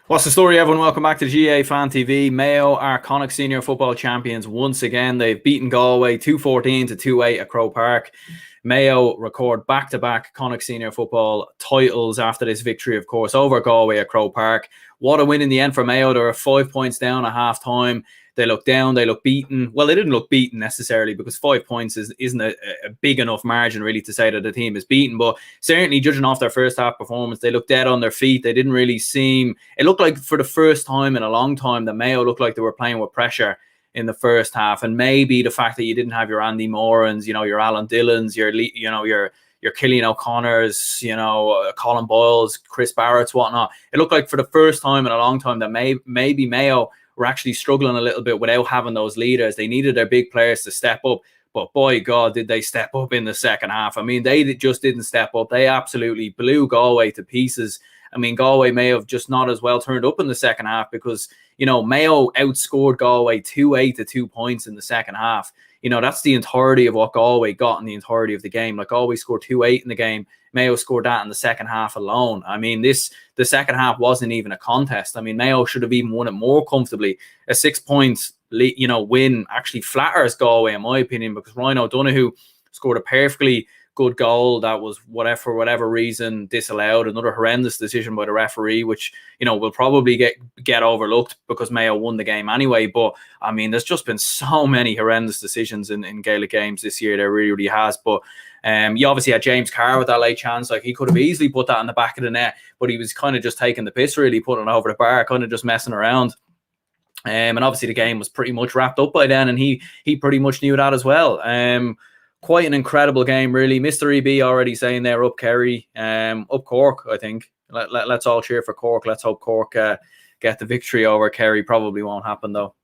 What's the story, everyone? Welcome back to GAA Fan TV. Mayo are Connacht Senior Football Champions once again. They've beaten Galway 2-14 to 2-8 at Croke Park. Mayo record back-to-back Connacht Senior Football titles after this victory, of course, over Galway at Croke Park. What a win in the end for Mayo. They were 5 points down at half-time. They look down, they look beaten. Well, they didn't look beaten necessarily because 5 points isn't a big enough margin really to say that the team is beaten. But certainly judging off their first half performance, they looked dead on their feet. They didn't really seem... It looked like for the first time in a long time that Mayo looked like they were playing with pressure in the first half. And maybe the fact that you didn't have your Andy Morans, your Alan Dillons, your Killian O'Connors, Colin Boyles, Chris Barrett's, whatnot. It looked like for the first time in a long time that maybe Mayo were actually struggling a little bit without having those leaders. They needed their big players to step up. But by God, did they step up in the second half. I mean, they just didn't step up. They absolutely blew Galway to pieces. I mean, Galway may have just not as well turned up in the second half because, Mayo outscored Galway 2-8 to 2 points in the second half. That's the entirety of what Galway got in the entirety of the game. Like, Galway scored 2-8 in the game. Mayo scored that in the second half alone. I mean, the second half wasn't even a contest. I mean, Mayo should have even won it more comfortably. A 6 points win actually flatters Galway, in my opinion, because Ryan O'Donoghue scored a perfectly good goal that was, for whatever reason, disallowed. Another horrendous decision by the referee, which will probably get overlooked because Mayo won the game anyway. But I mean, there's just been so many horrendous decisions in Gaelic games this year. There really, really has. But you obviously had James Carr with that late chance. Like, he could have easily put that in the back of the net, but he was kind of just taking the piss, really, putting it over the bar, kind of just messing around. And obviously the game was pretty much wrapped up by then, and he pretty much knew that as well. Quite an incredible game, really. Mr. EB already saying they're up Kerry, up Cork, I think. Let's all cheer for Cork. Let's hope Cork get the victory over Kerry. Probably won't happen, though.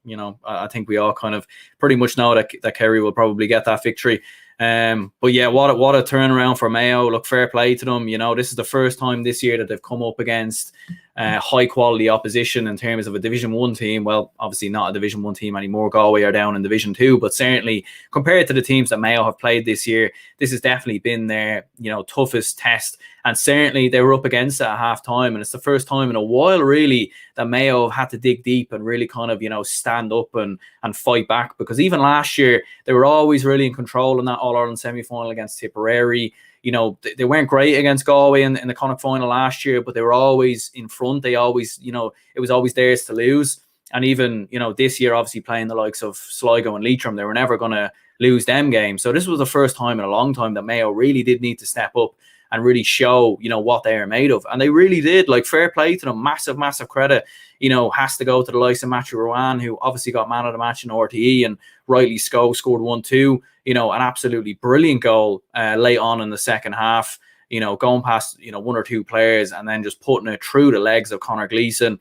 I think we all kind of pretty much know that Kerry will probably get that victory. But yeah, what a turnaround for Mayo. Look, fair play to them. This is the first time this year that they've come up against high quality opposition in terms of a Division 1 team. Well, obviously not a Division 1 team anymore. Galway are down in Division 2, but certainly compared to the teams that Mayo have played this year, this has definitely been their toughest test. And certainly they were up against it at half time, and it's the first time in a while really that Mayo have had to dig deep and really kind of stand up and fight back, because even last year they were always really in control in that All-Ireland semi-final against Tipperary. They weren't great against Galway in the Connacht final last year, but they were always in front. They always, it was always theirs to lose. And even, this year, obviously playing the likes of Sligo and Leitrim, they were never going to lose them games. So this was the first time in a long time that Mayo really did need to step up and really show, what they are made of. And they really did. Like, fair play to them. Massive, massive credit, has to go to the likes of Matthew Rowan, who obviously got man of the match in RTE, and rightly scored 1-2. An absolutely brilliant goal late on in the second half, going past, one or two players and then just putting it through the legs of Conor Gleeson.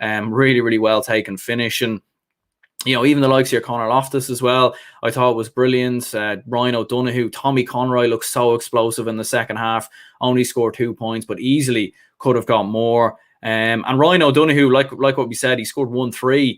Really, really well taken finish. And even the likes of your Conor Loftus as well, I thought was brilliant. Ryan O'Donoghue, Tommy Conroy looked so explosive in the second half. Only scored 2 points, but easily could have got more. And Ryan O'Donoghue, like what we said, he scored 1-3.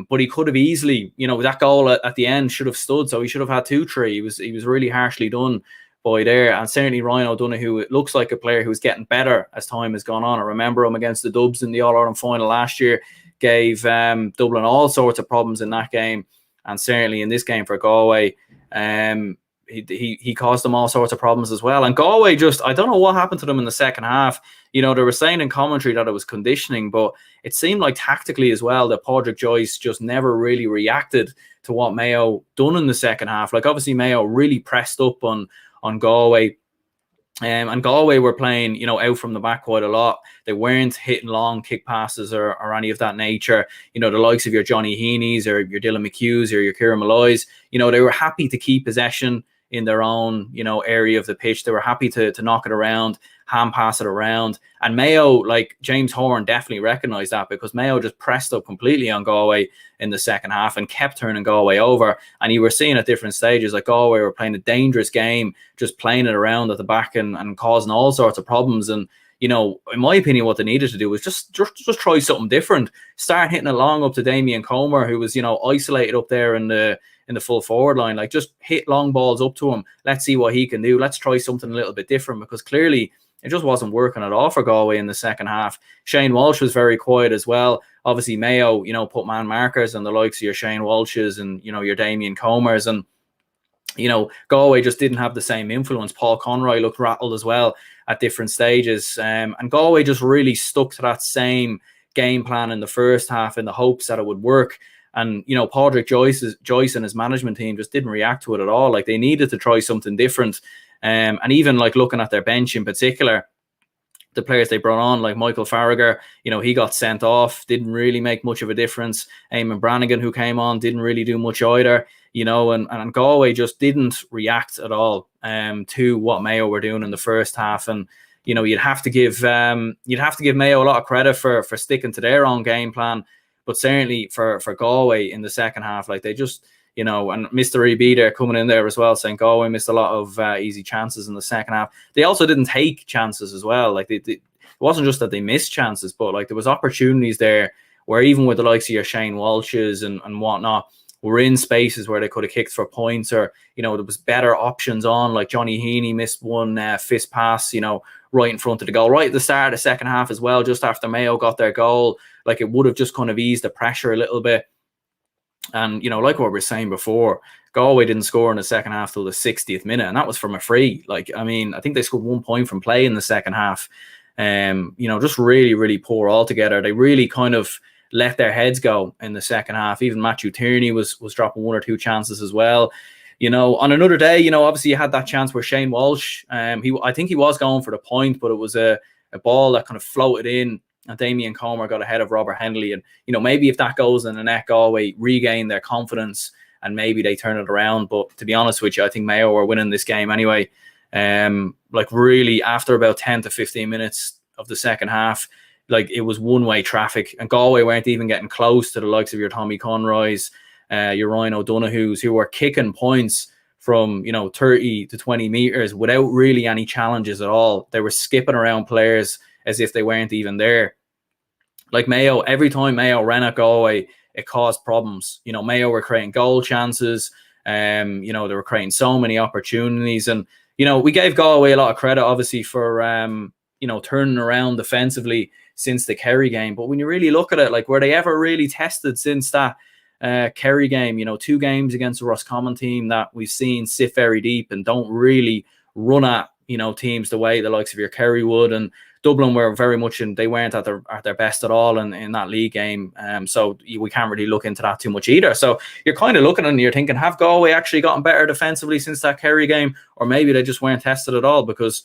But he could have easily, that goal at the end should have stood, so he should have had 2-3. He was really harshly done by there. And certainly Ryan O'Donoghue, it looks like a player who's getting better as time has gone on. I remember him against the Dubs in the All-Ireland final last year. Gave Dublin all sorts of problems in that game, and certainly in this game for Galway, he caused them all sorts of problems as well. And Galway I don't know what happened to them in the second half. They were saying in commentary that it was conditioning, but it seemed like tactically as well that Padraig Joyce just never really reacted to what Mayo done in the second half. Like, obviously Mayo really pressed up on Galway. And Galway were playing, out from the back quite a lot. They weren't hitting long kick passes or any of that nature. The likes of your Johnny Heaney's or your Dylan McHugh's or your Kieran Malloy's, they were happy to keep possession in their own, area of the pitch. They were happy to knock it around, hand pass it around. And Mayo, like James Horan, definitely recognised that, because Mayo just pressed up completely on Galway in the second half and kept turning Galway over. And you were seeing at different stages, like Galway were playing a dangerous game, just playing it around at the back and causing all sorts of problems. And, in my opinion, what they needed to do was just try something different. Start hitting it long up to Damien Comer, who was, isolated up there in the full forward line. Like, just hit long balls up to him. Let's see what he can do. Let's try something a little bit different, because clearly it just wasn't working at all for Galway in the second half. Shane Walsh was very quiet as well. Obviously, Mayo, put man markers on the likes of your Shane Walshes and, your Damien Comers. And, Galway just didn't have the same influence. Paul Conroy looked rattled as well at different stages. And Galway just really stuck to that same game plan in the first half in the hopes that it would work. And, Padraig Joyce and his management team just didn't react to it at all. Like, they needed to try something different. And even like looking at their bench in particular, the players they brought on, like Michael Farragher, he got sent off, didn't really make much of a difference. Eamon Brannigan, who came on, didn't really do much either, and Galway just didn't react at all to what Mayo were doing in the first half. And, you'd have to give Mayo a lot of credit for sticking to their own game plan, but certainly for Galway in the second half, like they just, and Mr. EB there coming in there as well, saying Galway missed a lot of easy chances in the second half. They also didn't take chances as well. Like it wasn't just that they missed chances, but like there was opportunities there where even with the likes of your Shane Walshes and whatnot, were in spaces where they could have kicked for points, or there was better options on. Like Johnny Heaney missed one fist pass, right in front of the goal, right at the start of the second half as well, just after Mayo got their goal. Like it would have just kind of eased the pressure a little bit. And, like what we were saying before, Galway didn't score in the second half till the 60th minute, and that was from a free. Like, I mean, I think they scored 1 point from play in the second half. Just really, really poor altogether. They really kind of let their heads go in the second half. Even Matthew Tierney was dropping 1 or 2 chances as well. On another day, obviously you had that chance where Shane Walsh, I think he was going for the point, but it was a ball that kind of floated in, and Damien Comer got ahead of Robert Henley. And, maybe if that goes in the net, Galway regain their confidence and maybe they turn it around. But to be honest with you, I think Mayo were winning this game anyway. Like really after about 10 to 15 minutes of the second half, like it was one-way traffic, and Galway weren't even getting close to the likes of your Tommy Conroys, your Ryan O'Donoghues, who were kicking points from 30 to 20 meters without really any challenges at all. They were skipping around players as if they weren't even there. Like Mayo, every time Mayo ran at Galway, it caused problems. Mayo were creating goal chances. They were creating so many opportunities. And, we gave Galway a lot of credit, obviously, for, turning around defensively since the Kerry game. But when you really look at it, like, were they ever really tested since that Kerry game? 2 games against the Roscommon team that we've seen sit very deep and don't really run at, teams the way the likes of your Kerry would. And Dublin were very much they weren't at their best at all in that league game. So we can't really look into that too much either. So you're kind of looking and you're thinking, have Galway actually gotten better defensively since that Kerry game? Or maybe they just weren't tested at all, because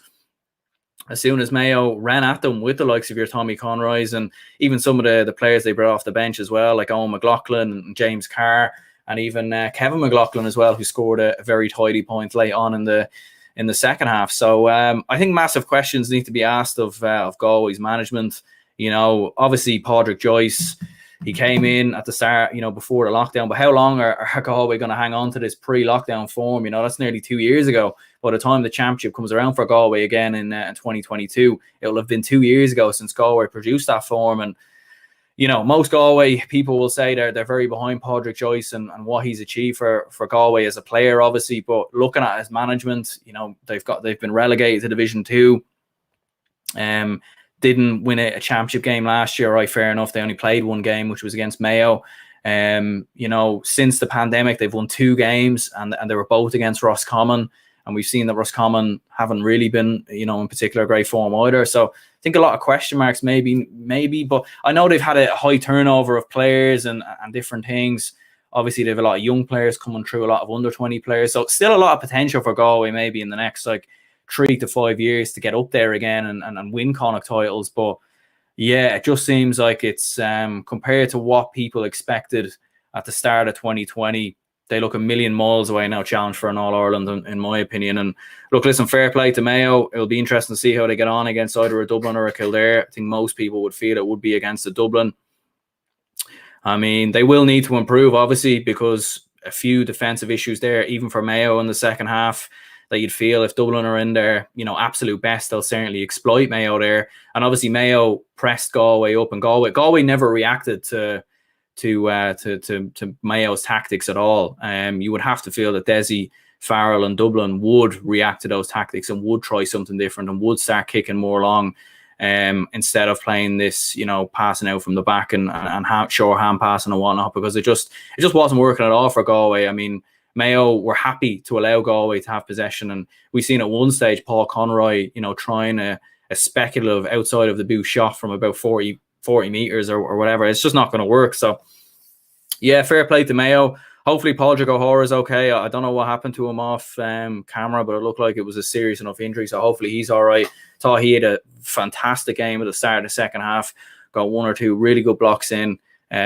as soon as Mayo ran at them with the likes of your Tommy Conroys and even some of the players they brought off the bench as well, like Owen McLaughlin and James Carr, and even Kevin McLaughlin as well, who scored a very tidy point late on in the second half. So I think massive questions need to be asked of Galway's management. Obviously Padraig Joyce, he came in at the start, before the lockdown, but how long are Galway going to hang on to this pre-lockdown form? That's nearly 2 years ago. By the time the championship comes around for Galway again in 2022, it will have been 2 years ago since Galway produced that form. And most Galway people will say they're very behind Padraig Joyce and what he's achieved for Galway as a player, obviously. But looking at his management, they've been relegated to Division 2. Didn't win a championship game last year, right? Fair enough. They only played 1 game, which was against Mayo. Since the pandemic, they've won 2 games, and they were both against Roscommon. And we've seen that Roscommon haven't really been, in particular great form either. So I think a lot of question marks, maybe. But I know they've had a high turnover of players and different things. Obviously, they have a lot of young players coming through, a lot of under-20 players. So still a lot of potential for Galway maybe in the next 3 to 5 years to get up there again and win Connacht titles. But yeah, it just seems like it's compared to what people expected at the start of 2020, they look a million miles away now, challenge for an All-Ireland, in my opinion. And look, listen, fair play to Mayo. It'll be interesting to see how they get on against either a Dublin or a Kildare. I think most people would feel it would be against a Dublin. I mean, they will need to improve, obviously, because a few defensive issues there, even for Mayo in the second half, that you'd feel if Dublin are in their, absolute best, they'll certainly exploit Mayo there. And obviously Mayo pressed Galway up, and Galway never reacted to Mayo's tactics at all. You would have to feel that Desi Farrell and Dublin would react to those tactics and would try something different and would start kicking more long, instead of playing this, passing out from the back and short hand passing and whatnot, because it just wasn't working at all for Galway. I mean, Mayo were happy to allow Galway to have possession, and we seen at one stage Paul Conroy, trying a speculative outside of the boot shot from about 40 meters or whatever. It's just not going to work. So yeah, fair play to Mayo. Hopefully Padraig O'Hara is okay. I don't know what happened to him off camera, but it looked like it was a serious enough injury. So hopefully he's all right. Thought he had a fantastic game at the start of the second half. Got one or two really good blocks in.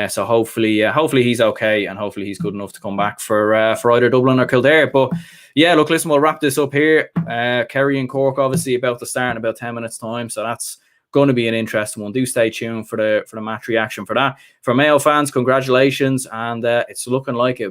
So hopefully he's okay, and hopefully he's good enough to come back for either Dublin or Kildare. But yeah, look, listen, we'll wrap this up here. Kerry and Cork obviously about to start in about 10 minutes time. So that's going to be an interesting one. Do stay tuned for the match reaction for that. For Mayo fans, congratulations, and it's looking like it